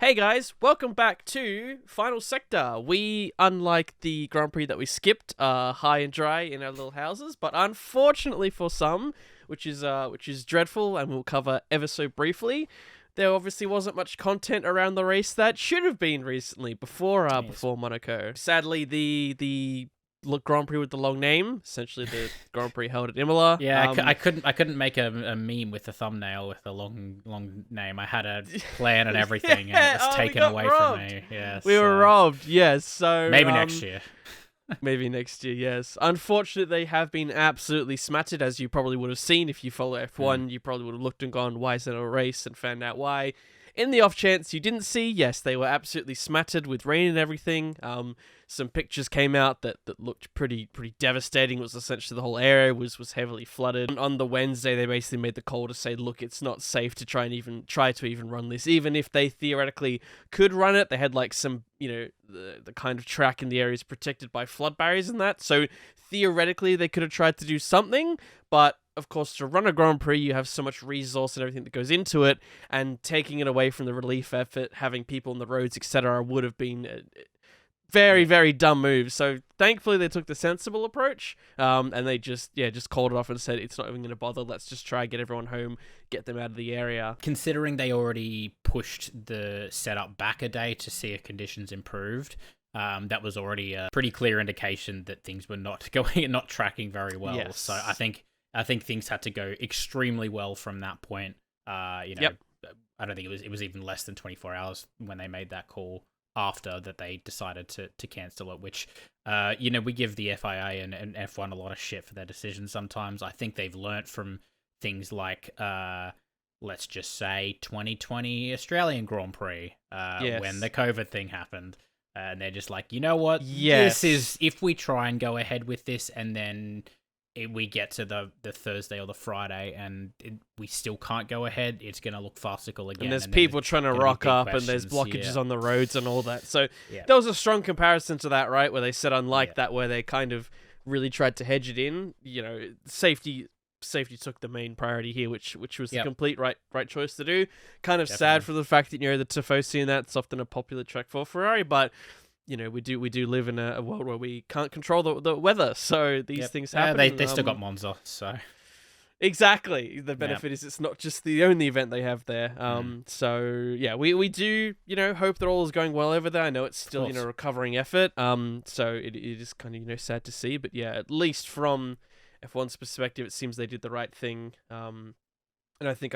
Hey guys, welcome back to Final Sector. We, unlike the Grand Prix that we skipped, are high and dry in our little houses, but unfortunately for some, which is dreadful and we'll cover ever so briefly, there obviously wasn't much content around the race that should have been recently before Monaco. Sadly, the Grand Prix with the long name, essentially the Grand Prix held at Imola. Yeah, I couldn't make a meme with the thumbnail with a long name. I had a plan and everything, and it was taken away from me. Yeah, we were robbed. Yes, so maybe next year. Maybe next year, yes. Unfortunately, they have been absolutely smattered, as you probably would have seen if you follow F1. You probably would have looked and gone, why is that a race? And found out why. In the off chance you didn't see, yes, they were absolutely smattered with rain and everything. Some pictures came out that looked pretty devastating. It was essentially the whole area was heavily flooded. On the Wednesday, they basically made the call to say, look, it's not safe to try to even run this. Even if they theoretically could run it, they had like some, the kind of track in the area is protected by flood barriers and that. So theoretically, they could have tried to do something, but of course, to run a Grand Prix, you have so much resource and everything that goes into it, and taking it away from the relief effort, having people on the roads, etc., would have been a very, very dumb move. So thankfully, they took the sensible approach, and they just called it off and said, it's not even going to bother, let's just try and get everyone home, get them out of the area. Considering they already pushed the setup back a day to see if conditions improved, that was already a pretty clear indication that things were not tracking very well. Yes. So I think things had to go extremely well from that point. Yep. I don't think it was even less than 24 hours when they made that call after that they decided to cancel it, which, we give the FIA and F1 a lot of shit for their decisions sometimes. I think they've learnt from things like, let's just say 2020 Australian Grand Prix, when the COVID thing happened. And they're just like, you know what? Yes. This is, if we try and go ahead with this and then we get to the Thursday or the Friday and we still can't go ahead, it's going to look farcical again. And there's people trying to rock up and there's blockages on the roads and all that. So there was a strong comparison to that, right? Where they said, unlike that, where they kind of really tried to hedge it in, safety took the main priority here, which was the complete right choice to do. Kind of sad for the fact that, the Tifosi and that's often a popular track for Ferrari, but we do live in a world where we can't control the weather, so these things happen. They still got Monza, so exactly. The benefit is it's not just the only event they have there. So yeah, we do hope that all is going well over there. I know it's still recovering effort. So it is kind of sad to see, but yeah, at least from F1's perspective, it seems they did the right thing. And I think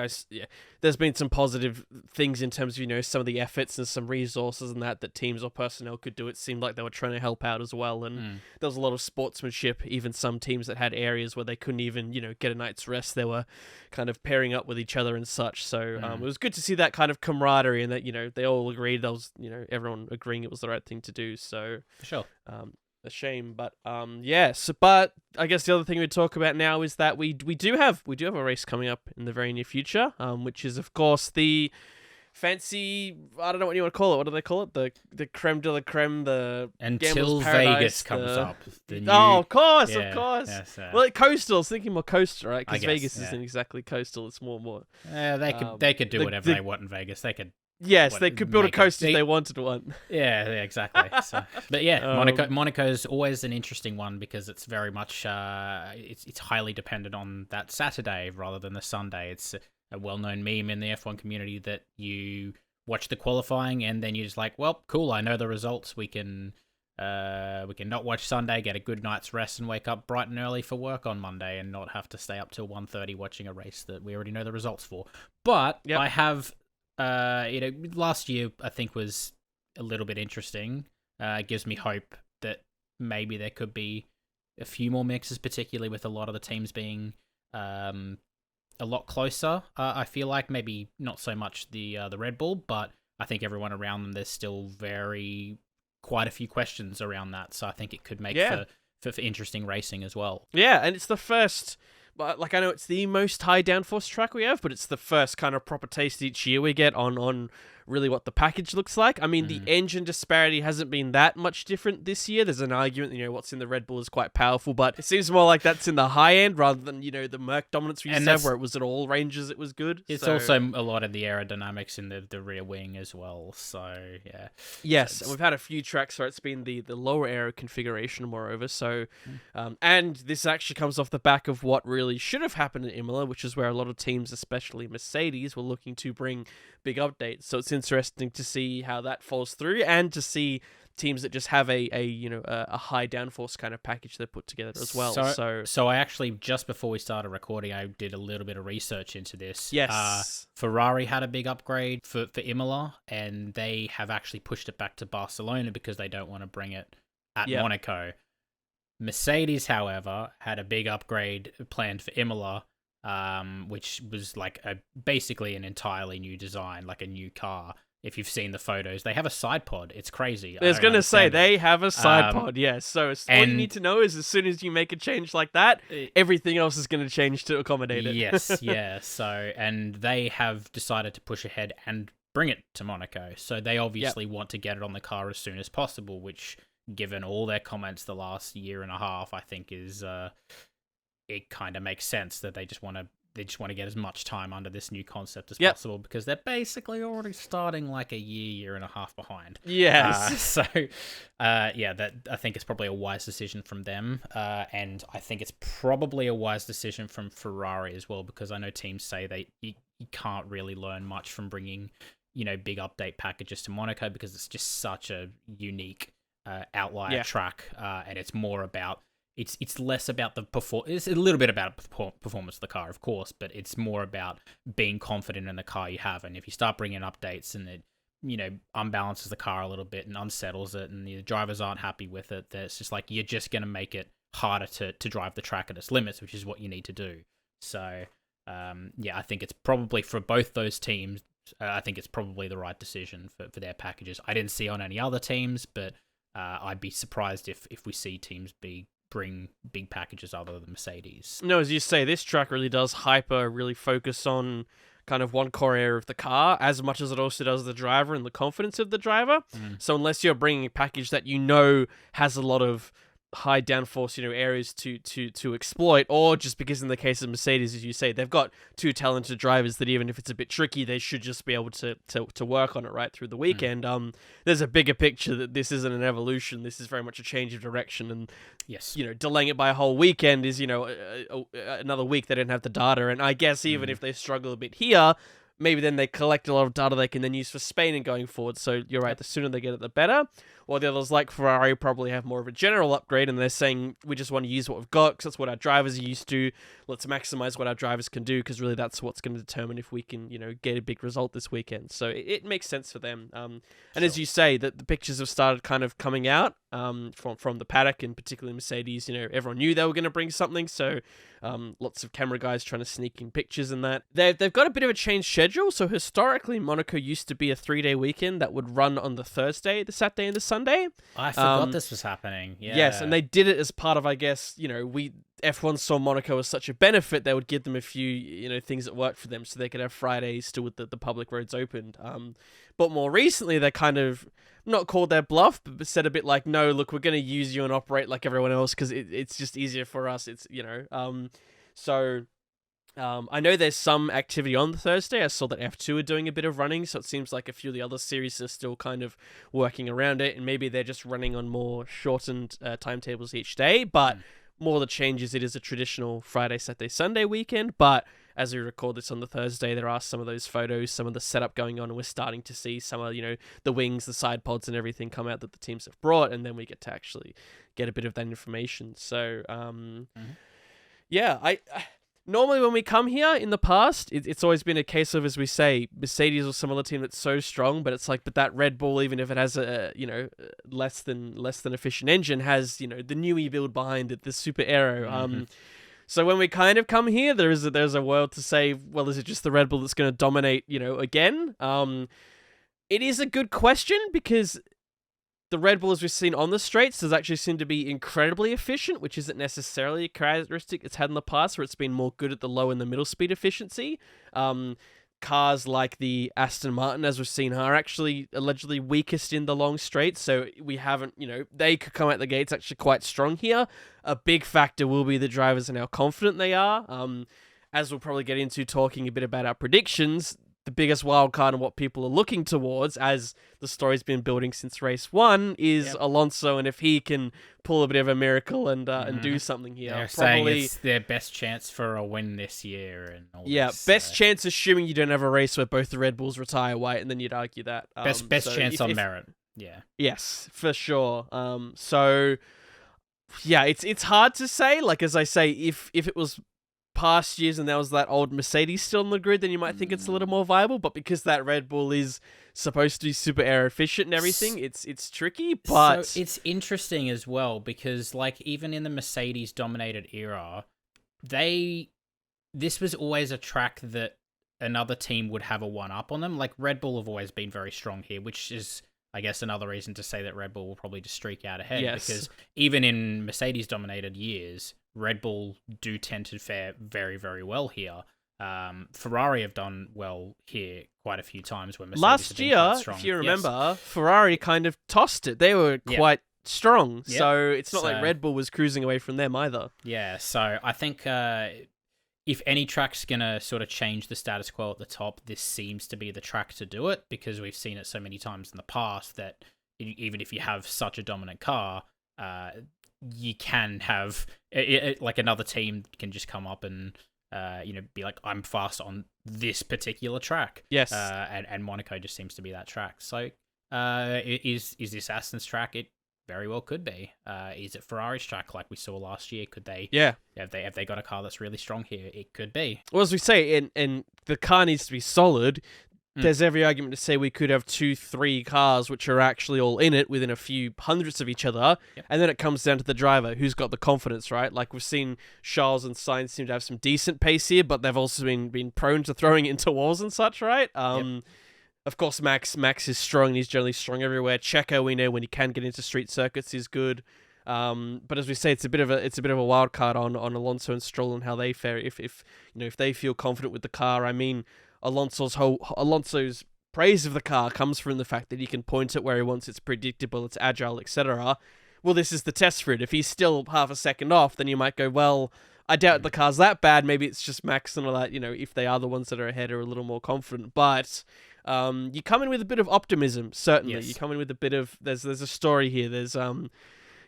there's been some positive things in terms of, some of the efforts and some resources and that teams or personnel could do. It seemed like they were trying to help out as well. And there was a lot of sportsmanship, even some teams that had areas where they couldn't even, get a night's rest. They were kind of pairing up with each other and such. So it was good to see that kind of camaraderie and that, they all agreed. There was, everyone agreeing it was the right thing to do. So for sure. A shame, but but I guess the other thing we talk about now is that we do have a race coming up in the very near future, which is of course the fancy, I don't know what you want to call it. What do they call it? The creme de la creme, the until Paradise, Vegas comes up. Of course. Yes, well, coastal. I was thinking more coastal, right? Because Vegas yeah. isn't exactly coastal. It's more. They could do whatever they want in Vegas. They could. Yes, they could build a coast if they wanted one. Yeah, exactly. So, but yeah, Monaco's always an interesting one because it's very much it's highly dependent on that Saturday rather than the Sunday. It's a well-known meme in the F1 community that you watch the qualifying and then you're just like, well, cool, I know the results. We can not watch Sunday, get a good night's rest, and wake up bright and early for work on Monday and not have to stay up till 1:30 watching a race that we already know the results for. But I have. Last year I think was a little bit interesting. It gives me hope that maybe there could be a few more mixes, particularly with a lot of the teams being a lot closer. I feel like maybe not so much the Red Bull, but I think everyone around them, there's still quite a few questions around that. So I think it could make for interesting racing as well. Yeah, and it's the first. Like, I know it's the most high downforce track we have, but it's the first kind of proper taste each year we get on really what the package looks like. I mean, the engine disparity hasn't been that much different this year. There's an argument, what's in the Red Bull is quite powerful, but it seems more like that's in the high end rather than, the Merc dominance we used to have, where it was at all ranges it was good. It's also a lot of the aerodynamics in the rear wing as well, so yeah. Yes, and we've had a few tracks where it's been the lower aero configuration, moreover, so, and this actually comes off the back of what really should have happened in Imola, which is where a lot of teams, especially Mercedes, were looking to bring big updates. So it's interesting to see how that falls through, and to see teams that just have a high downforce kind of package they put together as well. So I actually, just before we started recording, I did a little bit of research into this. Yes. Ferrari had a big upgrade for Imola, and they have actually pushed it back to Barcelona because they don't want to bring it at Monaco. Mercedes, however, had a big upgrade planned for Imola, which was like basically an entirely new design, like a new car. If you've seen the photos, they have a side pod. It's crazy. I was going to say, they have a side pod, yes. So all you need to know is as soon as you make a change like that, everything else is going to change to accommodate it. Yes, yeah. So, and they have decided to push ahead and bring it to Monaco. So they obviously want to get it on the car as soon as possible, which, given all their comments the last year and a half, I think is it kind of makes sense that they just want to get as much time under this new concept as possible, because they're basically already starting like a year and a half behind. Yes. That I think it's probably a wise decision from them, and I think it's probably a wise decision from Ferrari as well, because I know teams say you can't really learn much from bringing big update packages to Monaco, because it's just such a unique outlier track, and it's more about it's less about the it's a little bit about performance of the car, of course, but it's more about being confident in the car you have. And if you start bringing updates and it unbalances the car a little bit and unsettles it, and the drivers aren't happy with it, then it's just like you're just going to make it harder to drive the track at its limits, which is what you need to do. So I think it's probably, for both those teams, I think it's probably the right decision for their packages. I didn't see on any other teams, but I'd be surprised if we see teams bring big packages other than Mercedes. No, as you say, this track really does really focus on kind of one core area of the car, as much as it also does the driver and the confidence of the driver. So unless you're bringing a package that has a lot of high downforce, areas to exploit, or just because in the case of Mercedes, as you say, they've got two talented drivers that even if it's a bit tricky, they should just be able to work on it right through the weekend. There's a bigger picture that this isn't an evolution. This is very much a change of direction, and delaying it by a whole weekend is, another week they don't have the data. And I guess even if they struggle a bit here, maybe then they collect a lot of data they can then use for Spain and going forward. So you're right, the sooner they get it, the better. While the others like Ferrari probably have more of a general upgrade, and they're saying, we just want to use what we've got because that's what our drivers are used to. Let's maximize what our drivers can do, because really that's what's going to determine if we can, get a big result this weekend. So it makes sense for them. And as you say, that the pictures have started kind of coming out from the paddock, and particularly Mercedes. Everyone knew they were going to bring something, so lots of camera guys trying to sneak in pictures and that. They've got a bit of a changed schedule. So historically, Monaco used to be a 3-day weekend that would run on the Thursday, the Saturday, and the Sunday. I forgot this was happening. Yeah. Yes, and they did it as part of, I guess, F1 saw Monaco as such a benefit, they would give them a few, things that worked for them, so they could have Fridays still with the public roads opened. But more recently, they kind of not called their bluff, but said a bit like, no, look, we're going to use you and operate like everyone else because it's just easier for us. It's, I know there's some activity on the Thursday. I saw that F2 are doing a bit of running, so it seems like a few of the other series are still kind of working around it, and maybe they're just running on more shortened timetables each day, but more the changes, it is a traditional Friday, Saturday, Sunday weekend. But as we record this on the Thursday, there are some of those photos, some of the setup going on, and we're starting to see some of, the wings, the side pods and everything come out that the teams have brought, and then we get to actually get a bit of that information. So, I normally when we come here in the past, it's always been a case of, as we say, Mercedes or some other team that's so strong, but it's like, but that Red Bull, even if it has a less than efficient engine, has the newer build behind it, the super aero. So when we kind of come here, there's a world to say, well, is it just the Red Bull that's going to dominate, again? It is a good question, because the Red Bull, as we've seen on the straights, does actually seem to be incredibly efficient, which isn't necessarily a characteristic it's had in the past, where it's been more good at the low and the middle speed efficiency. cars like the Aston Martin, as we've seen, are actually allegedly weakest in the long straight. So we haven't, they could come out the gates actually quite strong here. A big factor will be the drivers and how confident they are. As we'll probably get into talking a bit about our predictions, the biggest wild card and what people are looking towards, as the story's been building since race 1, is Alonso, and if he can pull a bit of a miracle and do something here. They're saying it's their best chance for a win this year. And all this, best chance, assuming you don't have a race where both the Red Bulls retire white, and then you'd argue that. Best chance on merit. Yeah. Yes, for sure. So, yeah, it's hard to say. Like, as I say, if it was past years and there was that old Mercedes still on the grid, then you might think it's a little more viable. But because that Red Bull is supposed to be super air efficient and everything, it's tricky. But so it's interesting as well because, like, even in the Mercedes dominated era, this was always a track that another team would have a one up on them. Like, Red Bull have always been very strong here, which is, I guess, another reason to say that Red Bull will probably just streak out ahead. Yes. Because even in Mercedes dominated years, Red Bull do tend to fare very, very well here. Ferrari have done well here quite a few times when Mercedes last year, quite strong. if you remember, Ferrari kind of tossed it. They were quite strong, so it's not like Red Bull was cruising away from them either. Yeah, so I think if any track's going to sort of change the status quo at the top, this seems to be the track to do it, because we've seen it so many times in the past that even if you have such a dominant car, you can have like another team can just come up and be like, I'm fast on this particular track. Yes. And Monaco just seems to be that track. So is this Aston's track? It very well could be. Is it Ferrari's track like we saw last year? Could they? Yeah. Have they got a car that's really strong here? It could be. Well, as we say, and the car needs to be solid. There's every argument to say we could have 2-3 cars which are actually all in it within a few hundredths of each other, and then it comes down to the driver who's got the confidence, right? Like, we've seen Charles and Sainz seem to have some decent pace here, but they've also been prone to throwing it into walls and such, right? Of course, Max is strong. He's generally strong everywhere. Checo, we know when he can get into street circuits, is good. But as we say, it's a bit of a wild card on Alonso and Stroll and how they fare. If they feel confident with the car, I mean, Alonso's praise of the car comes from the fact that he can point it where he wants. It's predictable, it's agile, etc. Well, this is the test for it. If he's still half a second off, then you might go, well, I doubt the car's that bad. Maybe it's just Max and all that. If they are the ones that are ahead, are a little more confident. But you come in with a bit of optimism. Certainly, you come in with a bit of there's a story here. There's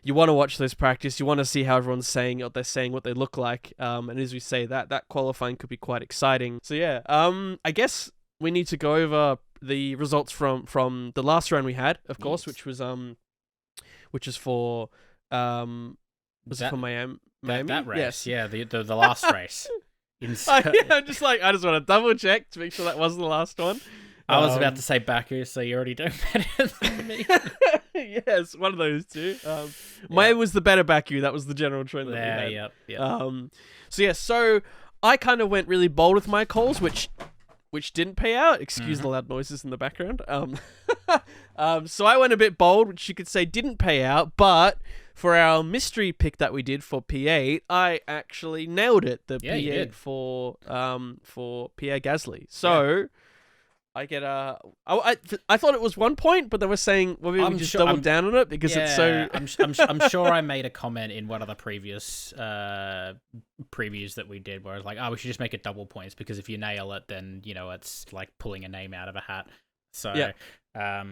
you want to watch those practice. You want to see how everyone's saying what they're saying, what they look like. And as we say, that qualifying could be quite exciting. So yeah, I guess we need to go over the results from the last round we had, of course, which is for was it for Miami? That race, yes. the last race. I just want to double check to make sure that wasn't the last one. I was about to say Baku, so you already don't better than me. Yes, one of those two. Mine was the better Baku. That was the general trend that we had. Yep. So I kind of went really bold with my calls, which didn't pay out. Excuse the loud noises in the background. So I went a bit bold, which you could say didn't pay out, but for our mystery pick that we did for P8, I actually nailed it. The P8 for Pierre Gasly. So I get I thought it was 1 point, but they were saying, well, maybe we just doubled down on it because it's so. I'm sure I made a comment in one of the previous previews that we did where I was like, we should just make it double points because if you nail it, then it's like pulling a name out of a hat. So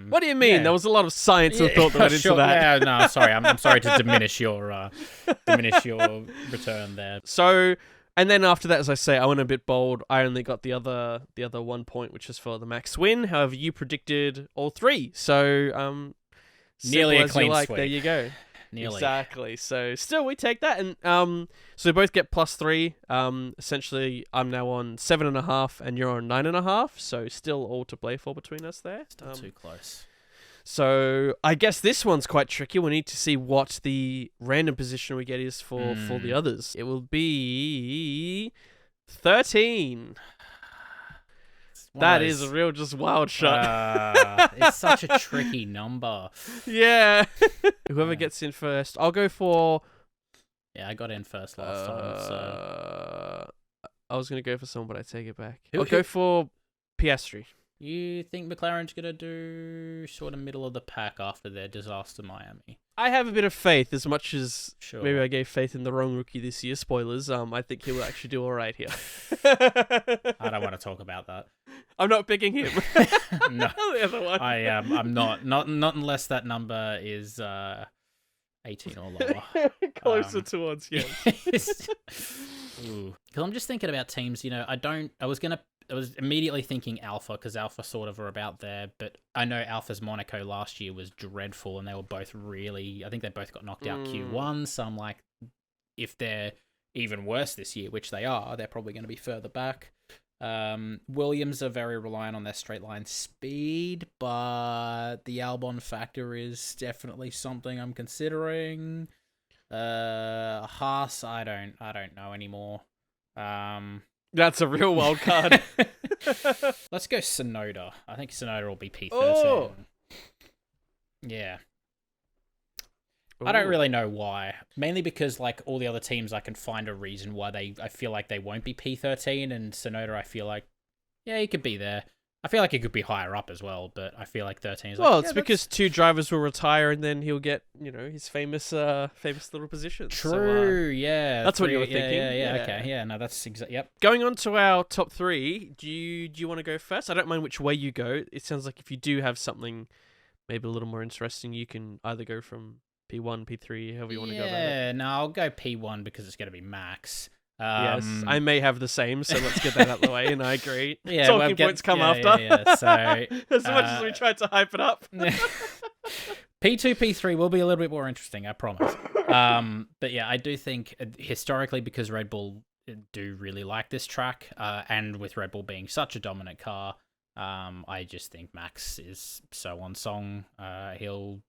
what do you mean? There was a lot of science and thought that went into that. Yeah, no, sorry, I'm sorry to diminish your return there. So. And then after that, as I say, I went a bit bold. I only got the other 1 point, which is for the max win. However, you predicted all 3. So nearly a clean sweep. There you go. Nearly. Exactly. So still, we take that, and so we both get +3. Essentially, I'm now on 7.5, and you're on 9.5. So still all to play for between us there. Still too close. So I guess this one's quite tricky. We need to see what the random position we get is for the others. It will be 13. That is a real just wild shot. It's such a tricky number. Yeah. Whoever gets in first. I'll go for... Yeah, I got in first last time. So I was going to go for someone, but I take it back. I'll go for Piastri. You think McLaren's going to do sort of middle of the pack after their disaster Miami? I have a bit of faith, as much as Sure. maybe I gave faith in the wrong rookie this year. Spoilers. I think he will actually do all right here. I don't want to talk about that. I'm not picking him. No, the other one. I'm not unless that number is 18 or lower. Closer towards, yes. Because I'm just thinking about teams. I was immediately thinking Alpha, because Alpha sort of are about there, but I know Alpha's Monaco last year was dreadful, and they were both really, I think they both got knocked out Q1, so I'm like, if they're even worse this year, which they are, they're probably going to be further back. Williams are very reliant on their straight line speed, but the Albon factor is definitely something I'm considering. Haas, I don't know anymore. That's a real wild card. Let's go Tsunoda. I think Tsunoda will be P13. Oh. Yeah. Ooh. I don't really know why. Mainly because, like, all the other teams, I can find a reason why I feel like they won't be P13, and Tsunoda, I feel like, yeah, he could be there. I feel like he could be higher up as well, but I feel like 13 is it's because 2 drivers will retire, and then he'll get, his famous little positions. True, yeah. That's what you were thinking. Yeah, okay. Yeah, no, that's exactly, yep. Going on to our top 3, do you want to go first? I don't mind which way you go. It sounds like if you do have something maybe a little more interesting, you can either go from P1, P3, however you want to go about it. Yeah, no, I'll go P1 because it's going to be Max. Yes, I may have the same, so let's get that out of the way, and I agree. Yeah, Talking points come after. Yeah. So, as much as we tried to hype it up. P2, P3 will be a little bit more interesting, I promise. But yeah, I do think historically, because Red Bull do really like this track, and with Red Bull being such a dominant car, I just think Max is so on song. He'll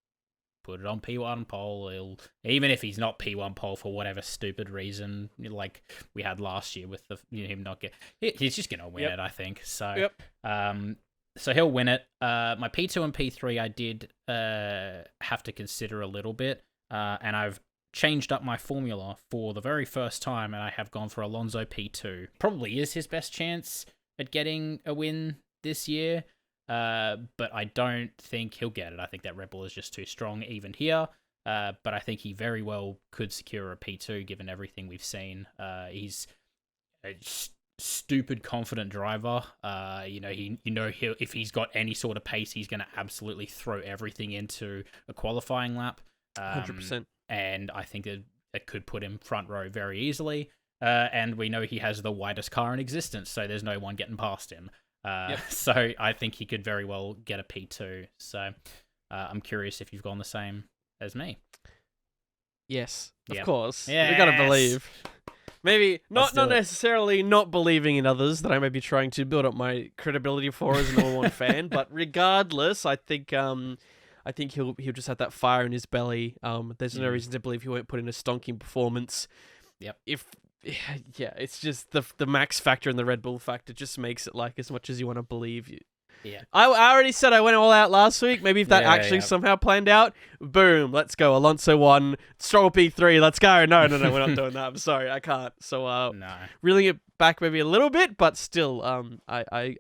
put it on P1 pole. Even if he's not P1 pole for whatever stupid reason, like we had last year with him not he's just gonna win it, I think. So, so he'll win it. My P2 and P3, I did have to consider a little bit, and I've changed up my formula for the very first time, and I have gone for Alonso P2. Probably is his best chance at getting a win this year. But I don't think he'll get it. I think that Red Bull is just too strong even here. But I think he very well could secure a P2 given everything we've seen. He's a stupid confident driver. If he's got any sort of pace, he's going to absolutely throw everything into a qualifying lap. 100%. And I think it could put him front row very easily. And we know he has the widest car in existence, so there's no one getting past him. So I think he could very well get a P2. So I'm curious if you've gone the same as me. Yes, of Yep. course. Yes. We gotta believe. Maybe not necessarily not believing in others that I may be trying to build up my credibility for as a number one fan, but regardless, I think he'll just have that fire in his belly. There's no reason to believe he won't put in a stonking performance. Yep. It's just the Max factor and the Red Bull factor just makes it like as much as you want to believe. Yeah. I already said I went all out last week. Maybe if that actually somehow planned out, boom, let's go. Alonso 1, Stroll P3, let's go. No, we're not doing that. I'm sorry, I can't. So reeling it back maybe a little bit, but still, I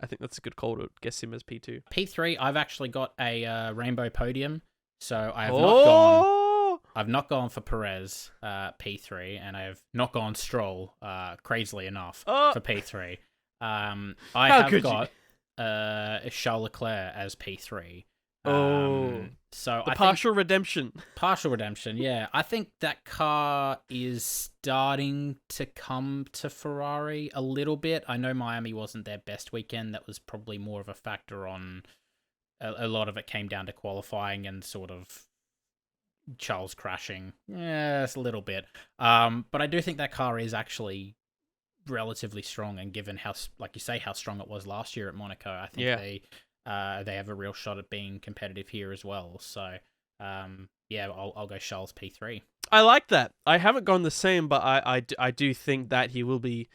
think that's a good call to guess him as P2. P3, I've actually got a rainbow podium, so I have not gone. I've not gone for Perez P3, and I have not gone Stroll, crazily enough, for P3. I have got Charles Leclerc as P3. So the partial redemption. Partial redemption, yeah. I think that car is starting to come to Ferrari a little bit. I know Miami wasn't their best weekend. That was probably more of a factor on... A lot of it came down to qualifying and sort of Charles crashing. Yeah, it's a little bit. But I do think that car is actually relatively strong, and given how, like you say, how strong it was last year at Monaco, I think they have a real shot at being competitive here as well. So, I'll go Charles P3. I like that. I haven't gone the same, but I do think that he will be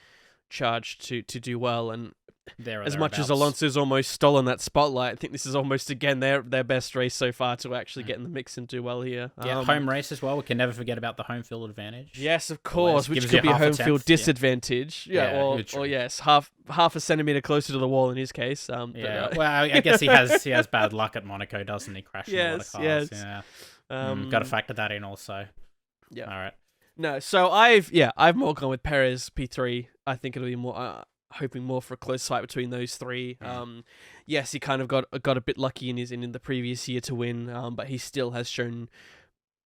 charged to do well. And there. As much as Alonso's almost stolen that spotlight, I think this is almost again their best race so far to actually get in the mix and do well here. Yeah, home race as well. We can never forget about the home field advantage. Yes, of course, which could be a home field disadvantage. Or yes, half a centimeter closer to the wall in his case. Well, I guess he has bad luck at Monaco, doesn't he? Crashing a lot of cars. Yes. Yeah. Got to factor that in also. Yeah. All right. No, so I've more gone with Perez P3. I think it'll be more. Hoping more for a close fight between those three. Yes, he kind of got a bit lucky in the previous year to win, but he still has shown,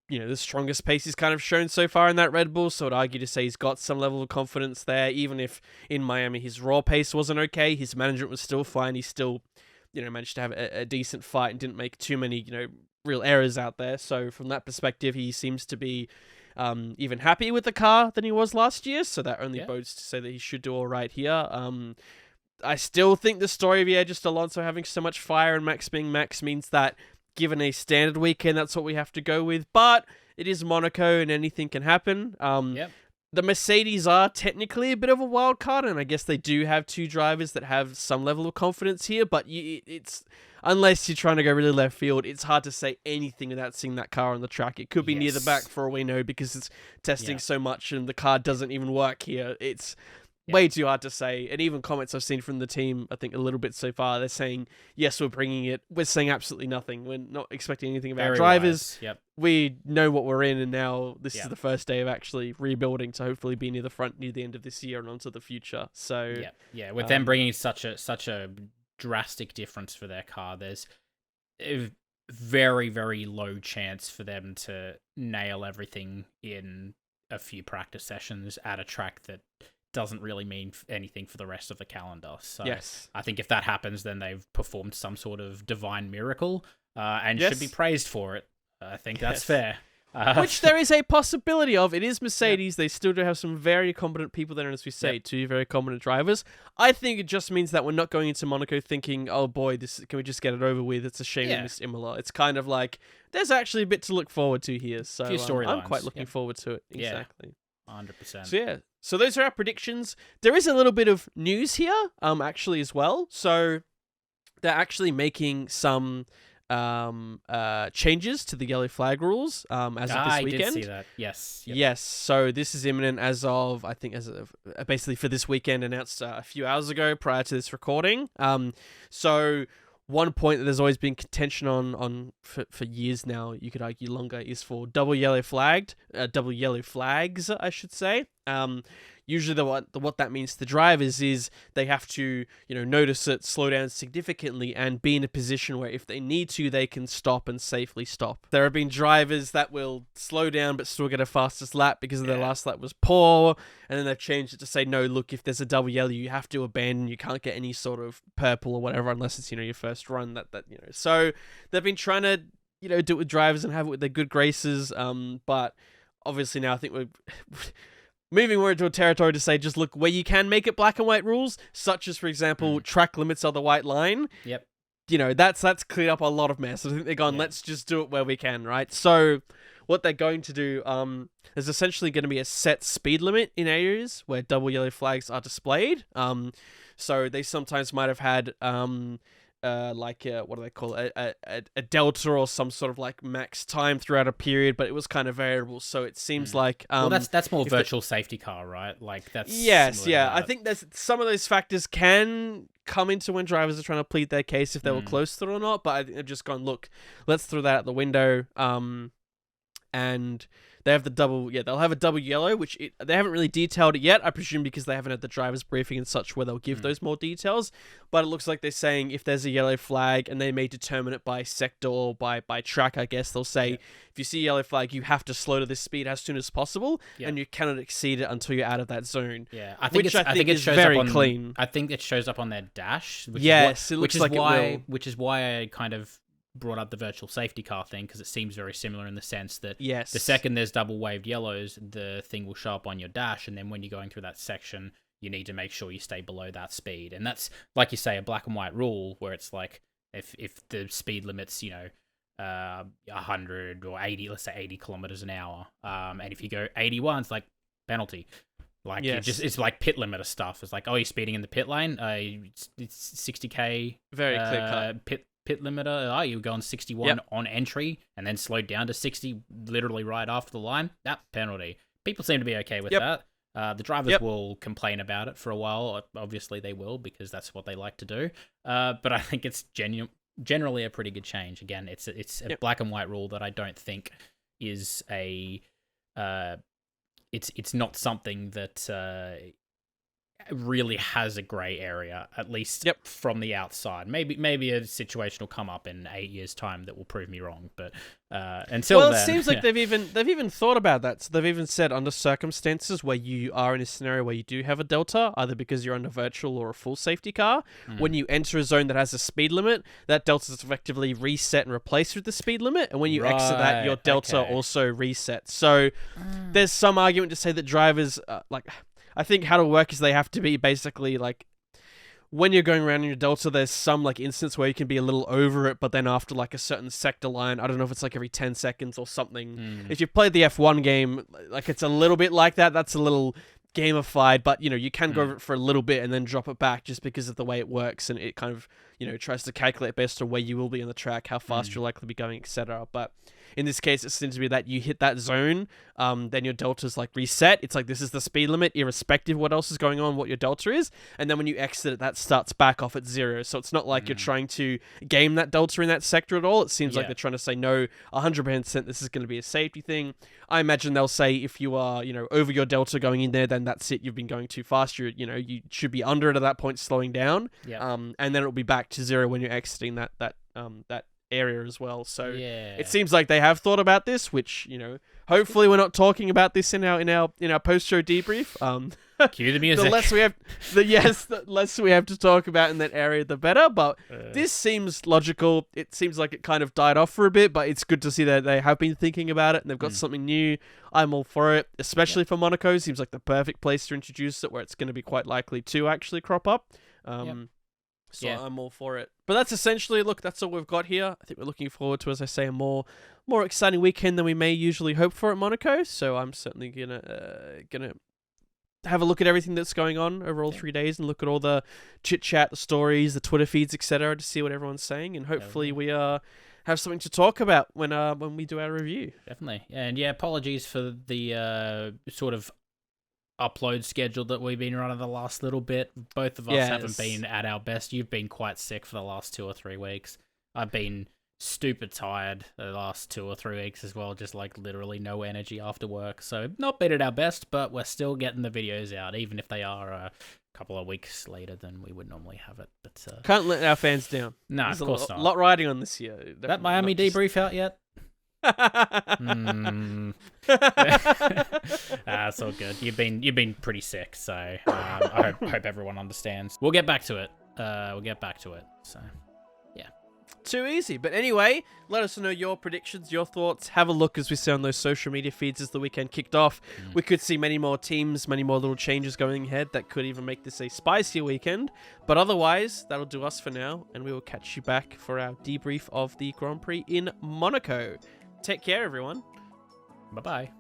the strongest pace he's kind of shown so far in that Red Bull. So I'd argue to say he's got some level of confidence there. Even if in Miami his raw pace wasn't okay, his management was still fine. He still, managed to have a decent fight and didn't make too many, real errors out there. So from that perspective, he seems to be even happier with the car than he was last year, so that only bodes to say that he should do all right here. I still think the story of just Alonso having so much fire and Max being Max means that given a standard weekend, that's what we have to go with, but it is Monaco and anything can happen. The Mercedes are technically a bit of a wild card, and I guess they do have two drivers that have some level of confidence here, but it's unless you're trying to go really left field, it's hard to say anything without seeing that car on the track. It could be near the back for all we know because it's testing so much and the car doesn't even work here. It's way too hard to say. And even comments I've seen from the team, I think a little bit so far, they're saying, yes, we're bringing it. We're saying absolutely nothing. We're not expecting anything about drivers. We know what we're in, and now this is the first day of actually rebuilding to hopefully be near the front near the end of this year and onto the future. So with them bringing such a drastic difference for their car, there's a very, very low chance for them to nail everything in a few practice sessions at a track that doesn't really mean anything for the rest of the calendar. So I think if that happens, then they've performed some sort of divine miracle and should be praised for it. I think that's fair. Which there is a possibility of. It is Mercedes. They still do have some very competent people there, and as we say, two very competent drivers. I think it just means that we're not going into Monaco thinking, oh boy, can we just get it over with? It's a shame we missed Imola. It's kind of like, there's actually a bit to look forward to here. So I'm quite looking forward to it. Exactly. 100%. So those are our predictions. There is a little bit of news here, actually, as well. So they're actually making some changes to the yellow flag rules as of this weekend. I did see that. Yes. Yes. So this is imminent as of basically for this weekend, announced a few hours ago prior to this recording. So one point that there's always been contention on for years now, you could argue longer, is for double yellow flags, I should say. Usually what that means to drivers is they have to, notice it, slow down significantly, and be in a position where if they need to, they can stop and safely stop. There have been drivers that will slow down but still get a fastest lap because their last lap was poor, and then they've changed it to say, no, look, if there's a double yellow, you have to abandon. You can't get any sort of purple or whatever unless it's, your first run. So they've been trying to, do it with drivers and have it with their good graces, but obviously now I think we're moving more into a territory to say, just look, where you can make it black and white rules, such as, for example, track limits are the white line. Yep. That's cleared up a lot of mess. I think they're going, let's just do it where we can, right? So what they're going to do, there's essentially going to be a set speed limit in areas where double yellow flags are displayed. So they sometimes might have had what do they call it? A delta or some sort of like max time throughout a period, but it was kind of variable. So it seems like that's more virtual safety car, right? Like that's I think there's some of those factors can come into when drivers are trying to plead their case if they were close to it or not. But I think they've just gone, look, let's throw that out the window. And they have they'll have a double yellow, which they haven't really detailed it yet, I presume because they haven't had the driver's briefing and such where they'll give those more details. But it looks like they're saying if there's a yellow flag, and they may determine it by sector or by track, I guess, they'll say, if you see a yellow flag, you have to slow to this speed as soon as possible, and you cannot exceed it until you're out of that zone. Yeah, I think it shows very up on, clean. I think it shows up on their dash. Which is why I kind of brought up the virtual safety car thing, because it seems very similar in the sense that the second there's double waved yellows, the thing will show up on your dash, and then when you're going through that section, you need to make sure you stay below that speed. And that's, like you say, a black and white rule where it's like if the speed limit's 100 or 80, let's say 80 kilometers an hour, and if you go 81, it's like penalty. Like Yes. it's like pit limiter stuff. It's like, oh, you're speeding in the pit lane. It's 60k. Very clear cut. Pit limiter. Oh, you're going 61 on entry and then slowed down to 60 literally right after the line. That penalty. People seem to be okay with that. The drivers will complain about it for a while. Obviously, they will because that's what they like to do. But I think it's generally a pretty good change. Again, it's a black and white rule that I don't think is a. It's not something that really has a grey area, at least from the outside. Maybe a situation will come up in 8 years' time that will prove me wrong. But until then, it seems like they've even thought about that. So they've even said under circumstances where you are in a scenario where you do have a delta, either because you're under virtual or a full safety car, when you enter a zone that has a speed limit, that delta is effectively reset and replaced with the speed limit, and when you exit that, your delta also resets. So there's some argument to say that drivers I think how to work is they have to be basically like when you're going around in your delta, there's some like instance where you can be a little over it, but then after like a certain sector line, I don't know if it's like every 10 seconds or something. If you've played the F1 game, like it's a little bit like that. That's a little gamified, but you can go over it for a little bit and then drop it back just because of the way it works, and it kind of tries to calculate based on where you will be on the track, how fast you're likely to be going, etc. But in this case, it seems to be that you hit that zone, then your delta's like reset. It's like this is the speed limit, irrespective of what else is going on, what your delta is. And then when you exit it, that starts back off at 0. So it's not like you're trying to game that delta in that sector at all. It seems like they're trying to say, no, 100% this is going to be a safety thing. I imagine they'll say if you are, over your delta going in there, then that's it. You've been going too fast. You should be under it at that point, slowing down. And then it'll be back to 0 when you're exiting that area as well. So it seems like they have thought about this, which hopefully we're not talking about this in our post-show debrief. Cue the music. The less we have to talk about in that area, the better. But this seems logical. It seems like it kind of died off for a bit, but it's good to see that they have been thinking about it and they've got something new. I'm all for it, especially for Monaco. Seems like the perfect place to introduce it, where it's going to be quite likely to actually crop up. So I'm all for it. But that's essentially, that's all we've got here. I think we're looking forward to, as I say, a more exciting weekend than we may usually hope for at Monaco. So I'm certainly gonna have a look at everything that's going on over all 3 days and look at all the chit chat, the stories, the Twitter feeds, etc., to see what everyone's saying, and hopefully we have something to talk about when we do our review. Definitely, and apologies for the sort of upload schedule that we've been running the last little bit. Both of us haven't been at our best. You've been quite sick for the last 2 or 3 weeks. I've been stupid tired the last 2 or 3 weeks as well, just like literally no energy after work. So not been at our best, but we're still getting the videos out, even if they are a couple of weeks later than we would normally have it. But can't let our fans down. No, There's of course not. A lot riding on this year. Definitely. That Miami debrief out yet? It's all good. You've been pretty sick, so I hope everyone understands. We'll get back to it. So too easy. But anyway, let us know your predictions, your thoughts. Have a look, as we say, on those social media feeds as the weekend kicked off. We could see many more teams, many more little changes going ahead that could even make this a spicier weekend. But otherwise, that'll do us for now, and we will catch you back for our debrief of the Grand Prix in Monaco. Take care, everyone. Bye-bye.